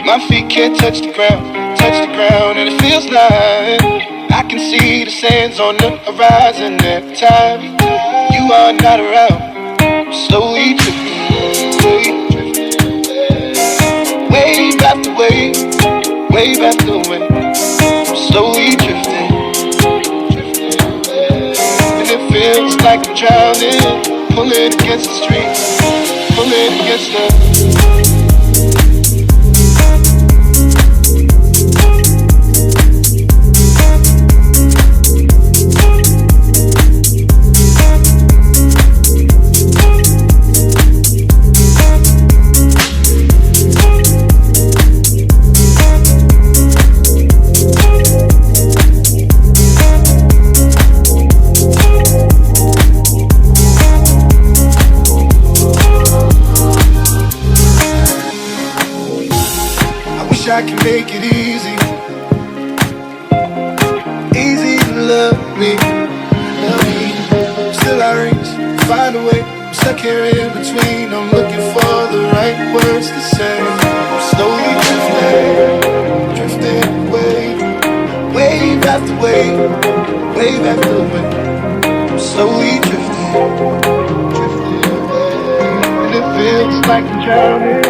My feet can't touch the ground, and it feels like I can see the sands on the horizon every time you are not around. I'm slowly drifting, wave after wave, wave after wave. I'm slowly drifting, and it feels like I'm drowning, pulling against the street, pulling against the. I can make it easy, easy to love me. Still I reach, find a way. I'm stuck here in between. I'm looking for the right words to say. I'm slowly drifting away, wave after wave, wave after wave. I'm slowly drifting away, and it feels like I'm drowning.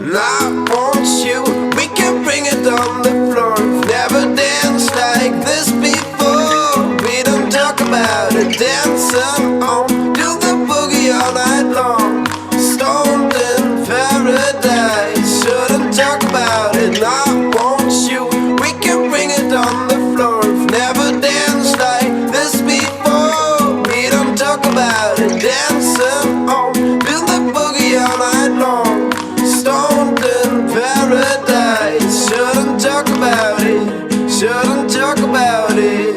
I want you, we can bring it on the floor. Never danced like this before. We don't talk about it, dancing on, do the boogie all night long. Stoned in paradise, shouldn't talk about it. I want you, we can bring it on the floor. Never danced like this before. We don't talk about it, dancing on, do the boogie all night long. Stoned in paradise, shouldn't talk about it, shouldn't talk about it.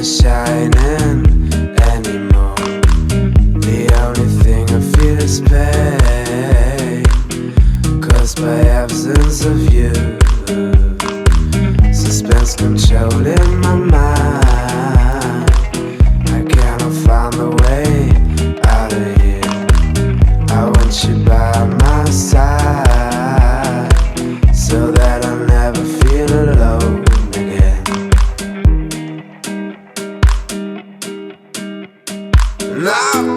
Shining anymore. The only thing I feel is pain, caused by absence of you. Suspense controlling my mind. I cannot find a way out of here. I want you by my side, so that I never feel alone again. I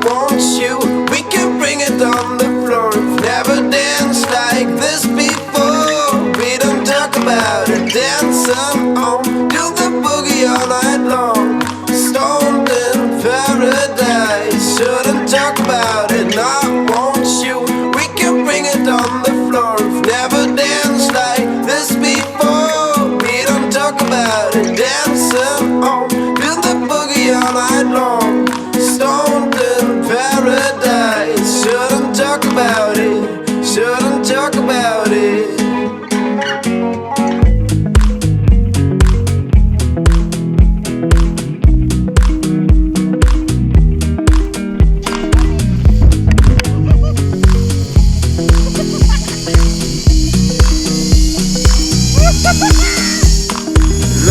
want you, we can bring it on the floor. Never danced like this before. We don't talk about it, dancing on, do the boogie all night long. Stoned in paradise, shouldn't talk about it. I want you, we can bring it on the floor. Never danced like this before. We don't talk about it, dancing on, do the boogie all night long. Stoned in paradise, shouldn't talk about it, shouldn't talk about it.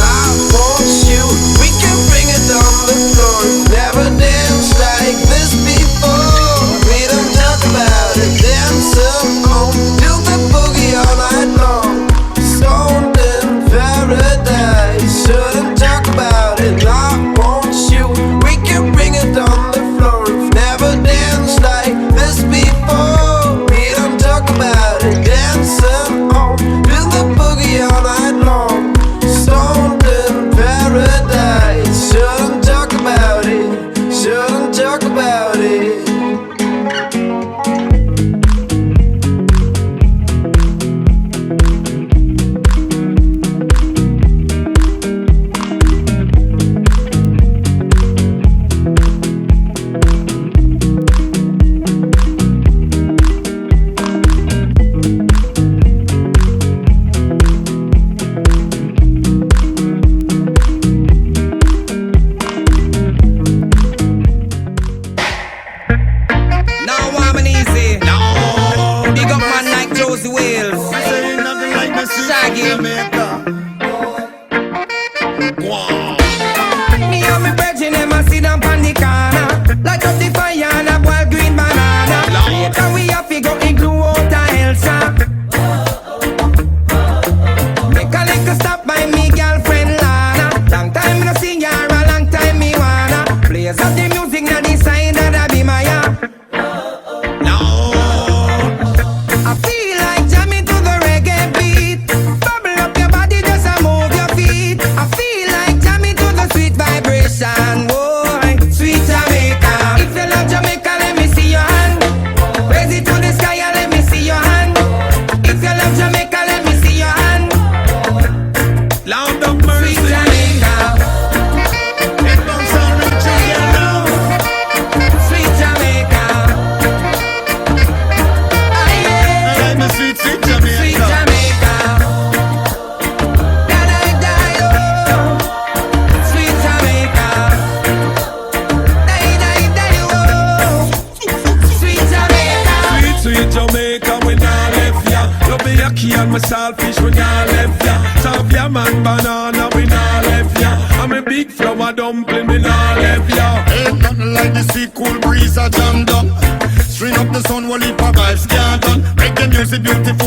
I want you, we can bring it on the floor. Never danced like this before. We don't talk about it, dancing on, do the boogie all night long. Stoned in paradise, shouldn't talk about it. I want you, we can bring it on the floor. Never danced like this before. We don't talk about it, dancing on, do the boogie all night long. Stoned in paradise, shouldn't talk about it, shouldn't talk about it. and me selfish when you left ya. Top ya man banana we not left ya. I'm a big flower dumpling. beautiful